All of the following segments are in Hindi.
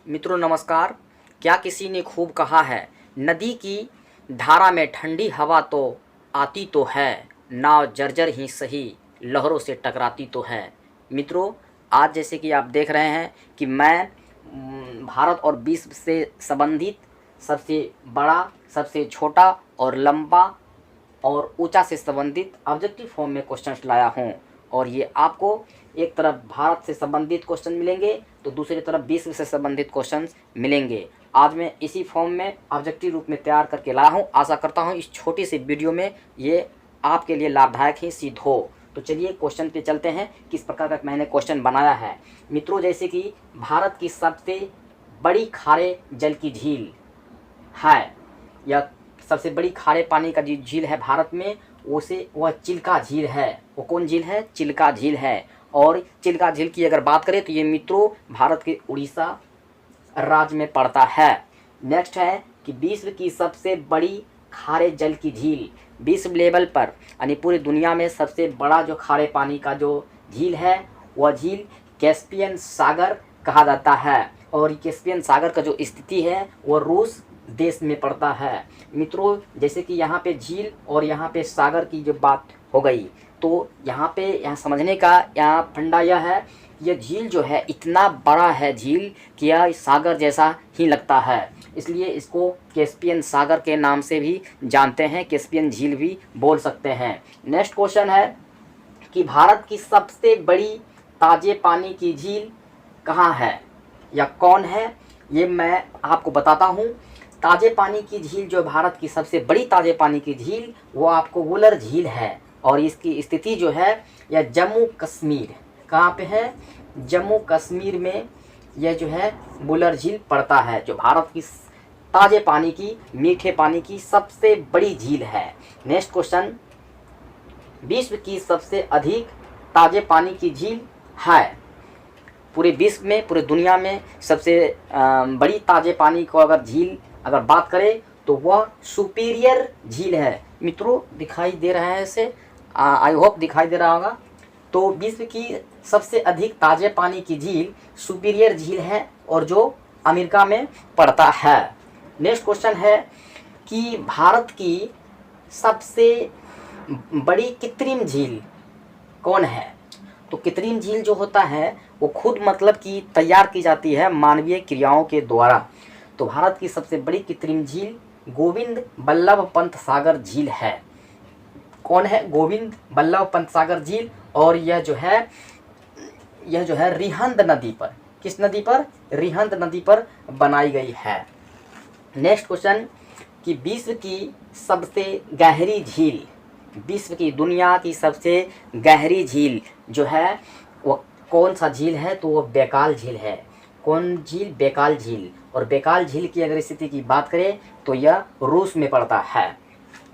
मित्रों नमस्कार। क्या किसी ने खूब कहा है, नदी की धारा में ठंडी हवा तो आती तो है, नाव जर्जर ही सही लहरों से टकराती तो है। मित्रों, आज जैसे कि आप देख रहे हैं कि मैं भारत और विश्व से संबंधित सबसे बड़ा, सबसे छोटा और लंबा और ऊंचा से संबंधित ऑब्जेक्टिव फॉर्म में क्वेश्चंस लाया हूं। और ये आपको एक तरफ भारत से संबंधित क्वेश्चन मिलेंगे तो दूसरी तरफ विश्व से संबंधित क्वेश्चंस मिलेंगे। आज मैं इसी फॉर्म में ऑब्जेक्टिव रूप में तैयार करके लाया हूं। आशा करता हूं इस छोटी सी वीडियो में ये आपके लिए लाभदायक ही सिद्ध हो। तो चलिए क्वेश्चन पे चलते हैं, किस प्रकार का मैंने क्वेश्चन बनाया है। मित्रों, जैसे कि भारत की सबसे बड़ी खारे जल की झील है, या सबसे बड़ी खारे पानी का जो झील है भारत में, वह चिल्का झील है। वो कौन झील है? चिल्का झील है। और चिल्का झील की अगर बात करें तो ये मित्रों भारत के उड़ीसा राज्य में पड़ता है। नेक्स्ट है कि विश्व की सबसे बड़ी खारे जल की झील, विश्व लेवल पर यानी पूरी दुनिया में सबसे बड़ा जो खारे पानी का जो झील है वह झील कैस्पियन सागर कहा जाता है। और कैस्पियन सागर का जो स्थिति है वह रूस देश में पड़ता है। मित्रों, जैसे कि यहाँ पे झील और यहाँ पे सागर की जो बात हो गई, तो यहाँ समझने का यहाँ फंडा यह है, यह झील जो है इतना बड़ा है झील कि यह सागर जैसा ही लगता है, इसलिए इसको कैस्पियन सागर के नाम से भी जानते हैं, कैस्पियन झील भी बोल सकते हैं। नेक्स्ट क्वेश्चन है कि भारत की सबसे बड़ी ताजे पानी की झील कहाँ है या कौन है, ये मैं आपको बताता हूँ। ताजे पानी की झील जो भारत की सबसे बड़ी ताजे पानी की झील वो आपको वुलर झील है। और इसकी स्थिति जो है यह जम्मू कश्मीर, कहाँ पे है? जम्मू कश्मीर में यह जो है वुलर झील पड़ता है, जो भारत की ताजे पानी की, मीठे पानी की सबसे बड़ी झील है। नेक्स्ट क्वेश्चन, विश्व की सबसे अधिक ताजे पानी की झील है। पूरे विश्व में, पूरे दुनिया में सबसे बड़ी ताजे पानी को अगर झील अगर बात करें तो वह सुपीरियर झील है। मित्रों दिखाई दे रहा है इसे, आई होप दिखाई दे रहा होगा। तो विश्व की सबसे अधिक ताजे पानी की झील सुपीरियर झील है और जो अमेरिका में पड़ता है। नेक्स्ट क्वेश्चन है कि भारत की सबसे बड़ी कृत्रिम झील कौन है? तो कृत्रिम झील जो होता है वो खुद मतलब कि तैयार की जाती है मानवीय क्रियाओं के द्वारा। तो भारत की सबसे बड़ी कृत्रिम झील गोविंद बल्लभ पंत सागर झील है। कौन है? गोविंद बल्लभ पंत सागर झील। और यह जो है रिहंद नदी पर, किस नदी पर? रिहंद नदी पर बनाई गई है। नेक्स्ट क्वेश्चन कि विश्व की सबसे गहरी झील, विश्व की दुनिया की सबसे गहरी झील जो है वो कौन सा झील है? तो वो बैकाल झील है। कौन झील? बैकाल झील। और बैकाल झील की अगर स्थिति की बात करें तो यह रूस में पड़ता है।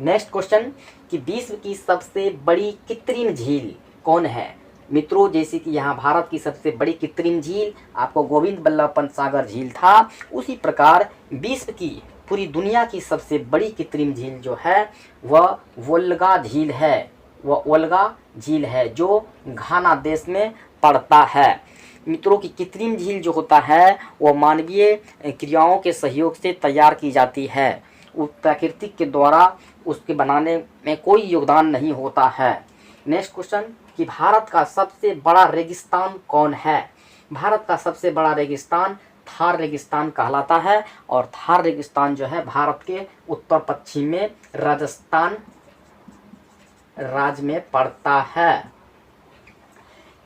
नेक्स्ट क्वेश्चन कि विश्व की सबसे बड़ी कृत्रिम झील कौन है? मित्रों, जैसे कि यहाँ भारत की सबसे बड़ी कृत्रिम झील आपको गोविंद बल्लभ पंत सागर झील था, उसी प्रकार विश्व की, पूरी दुनिया की सबसे बड़ी कृत्रिम झील जो है वह वोल्गा झील है। वह वोल्गा झील है जो घाना देश में पड़ता है। मित्रों की कृत्रिम झील जो होता है वह मानवीय क्रियाओं के सहयोग से तैयार की जाती है। वो प्राकृतिक के द्वारा उसके बनाने में कोई योगदान नहीं होता है। नेक्स्ट क्वेश्चन कि भारत का सबसे बड़ा रेगिस्तान कौन है? भारत का सबसे बड़ा रेगिस्तान थार रेगिस्तान कहलाता है। और थार रेगिस्तान जो है भारत के उत्तर पश्चिम में राजस्थान राज्य में पड़ता है।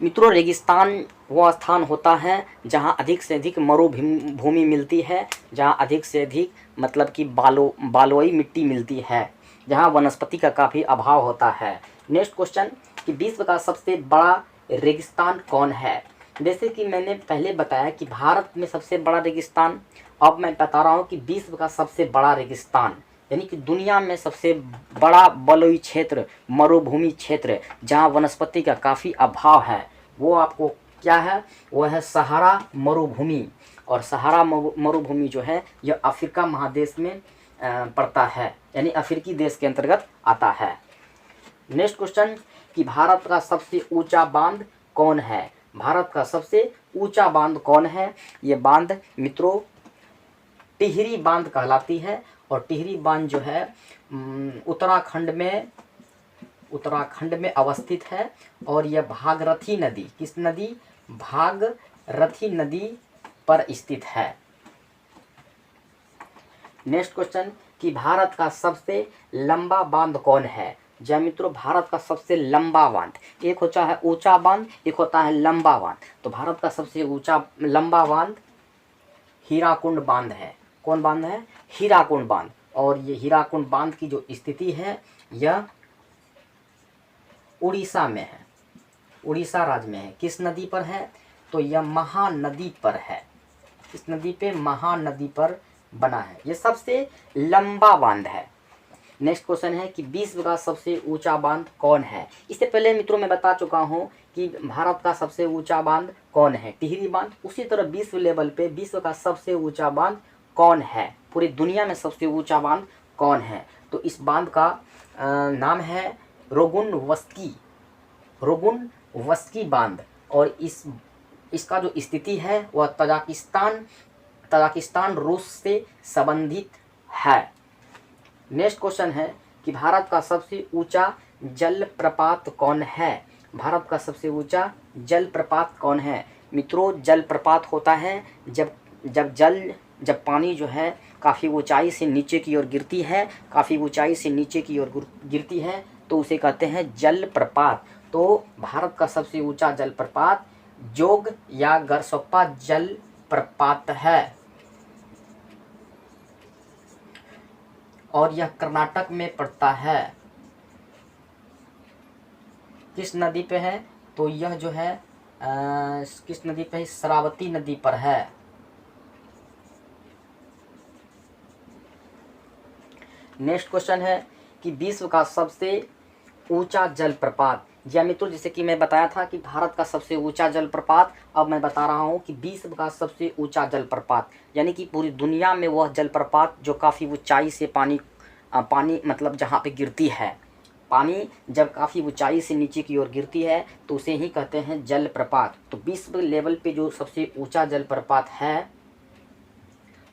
मित्रों, रेगिस्तान वह स्थान होता है जहाँ अधिक से अधिक मरुभूमि मिलती है, जहाँ अधिक से अधिक मतलब कि बालुई मिट्टी मिलती है, जहाँ वनस्पति का काफ़ी अभाव होता है। नेक्स्ट क्वेश्चन कि विश्व का सबसे बड़ा रेगिस्तान कौन है? जैसे कि मैंने पहले बताया कि भारत में सबसे बड़ा रेगिस्तान, अब मैं बता रहा हूँ कि विश्व का सबसे बड़ा रेगिस्तान यानी कि दुनिया में सबसे बड़ा बलुई क्षेत्र, मरुभूमि क्षेत्र जहाँ वनस्पति का काफ़ी अभाव है, वो आपको क्या है? वो है सहारा मरुभूमि। और सहारा मरुभूमि जो है यह अफ्रीका महादेश में पड़ता है, यानी अफ्रीकी देश के अंतर्गत आता है। नेक्स्ट क्वेश्चन कि भारत का सबसे ऊंचा बांध कौन है? भारत का सबसे ऊंचा बांध कौन है? ये बांध मित्रों टिहरी बांध कहलाती है। और टिहरी बांध जो है उत्तराखंड में अवस्थित है। और यह भागीरथी नदी, किस नदी? भागीरथी नदी पर स्थित है। नेक्स्ट क्वेश्चन कि भारत का सबसे लंबा बांध कौन है? जय मित्रों, भारत का सबसे लंबा बांध, एक होता है ऊंचा बांध, एक होता है लंबा बांध। तो भारत का सबसे ऊंचा लंबा बांध हीराकुंड बांध है। कौन बांध है? हीराकुंड बांध। और ये हीराकुंड बांध की जो स्थिति है यह उड़ीसा में है, उड़ीसा राज्य में है। किस नदी पर है? तो यह महानदी पर है। इस नदी पे महानदी पर बना है। ये सबसे लंबा बांध है। नेक्स्ट क्वेश्चन है कि विश्व का सबसे ऊंचा बांध कौन है? इससे पहले मित्रों मैं बता चुका हूं कि भारत का सबसे ऊंचा बांध कौन है? टिहरी बांध। उसी तरह विश्व लेवल पे विश्व का सबसे ऊंचा बांध कौन है? पूरी दुनिया में सबसे ऊंचा बांध कौन है? तो इस बांध का नाम है रोगुन-वस्की बांध। और इसका जो स्थिति है वह तजाकिस्तान रूस से संबंधित है। नेक्स्ट क्वेश्चन है कि भारत का सबसे ऊंचा जलप्रपात कौन है? भारत का सबसे ऊंचा जलप्रपात कौन है? मित्रों जलप्रपात होता है जब पानी जो है काफ़ी ऊंचाई से नीचे की ओर गिरती है, काफ़ी ऊंचाई से नीचे की ओर गिरती है तो उसे कहते हैं जलप्रपात। तो भारत का सबसे ऊंचा जलप्रपात जोग या गरसोप्पा जलप्रपात है। और यह कर्नाटक में पड़ता है। किस नदी पे है? तो यह जो है किस नदी पे है? शरावती नदी पर है। नेक्स्ट क्वेश्चन है कि विश्व का सबसे ऊंचा जलप्रपात। जी मित्रों, जैसे कि मैं बताया था कि भारत का सबसे ऊंचा जलप्रपात, अब मैं बता रहा हूं कि विश्व का सबसे ऊंचा जलप्रपात, यानी कि पूरी दुनिया में वह जलप्रपात जो काफ़ी ऊंचाई से पानी मतलब जहां पे गिरती है, पानी जब काफ़ी ऊंचाई से नीचे की ओर गिरती है तो उसे ही कहते हैं जलप्रपात। तो विश्व लेवल पे जो सबसे ऊंचा जलप्रपात है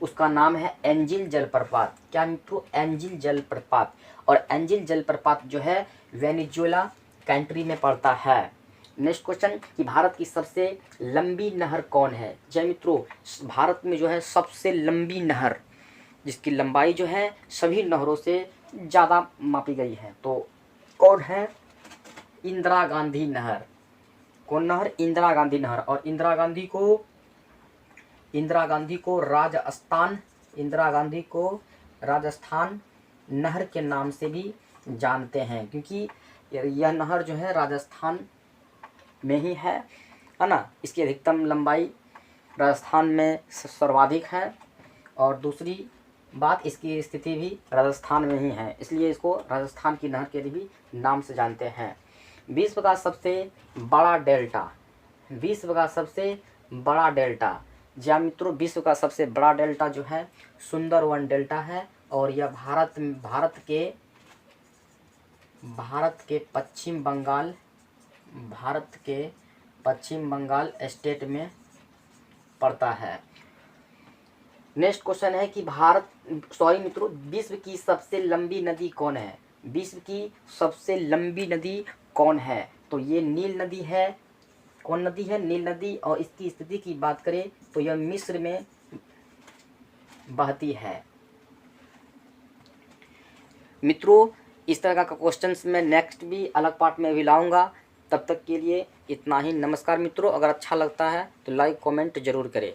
उसका नाम है एंजिल जलप्रपात। क्या मित्रों? एंजिल जलप्रपात। और एंजिल जलप्रपात जो है वेनेजुएला कंट्री में पड़ता है। नेक्स्ट क्वेश्चन कि भारत की सबसे लंबी नहर कौन है? जय मित्रों, भारत में जो है सबसे लंबी नहर जिसकी लंबाई जो है सभी नहरों से ज़्यादा मापी गई है तो कौन है? इंदिरा गांधी नहर। कौन नहर? इंदिरा गांधी नहर। और इंदिरा गांधी को राजस्थान नहर के नाम से भी जानते हैं, क्योंकि यह नहर जो है राजस्थान में ही है ना। इसकी अधिकतम लंबाई राजस्थान में सर्वाधिक है। और दूसरी बात, इसकी स्थिति भी राजस्थान में ही है, इसलिए इसको राजस्थान की नहर के लिए भी नाम से जानते हैं। विश्व का सबसे बड़ा डेल्टा। जी मित्रों, विश्व का सबसे बड़ा डेल्टा जो है सुंदरवन डेल्टा है। और यह भारत के पश्चिम बंगाल स्टेट में पड़ता है। नेक्स्ट क्वेश्चन है कि विश्व की सबसे लंबी नदी कौन है? विश्व की सबसे लंबी नदी कौन है? तो ये नील नदी है। कौन नदी है? नील नदी। और इसकी स्थिति की बात करें तो यह मिस्र में बहती है। मित्रों, इस तरह का क्वेश्चंस मैं नेक्स्ट भी अलग पार्ट में भी लाऊंगा। तब तक के लिए इतना ही। नमस्कार मित्रों, अगर अच्छा लगता है तो लाइक कमेंट जरूर करें।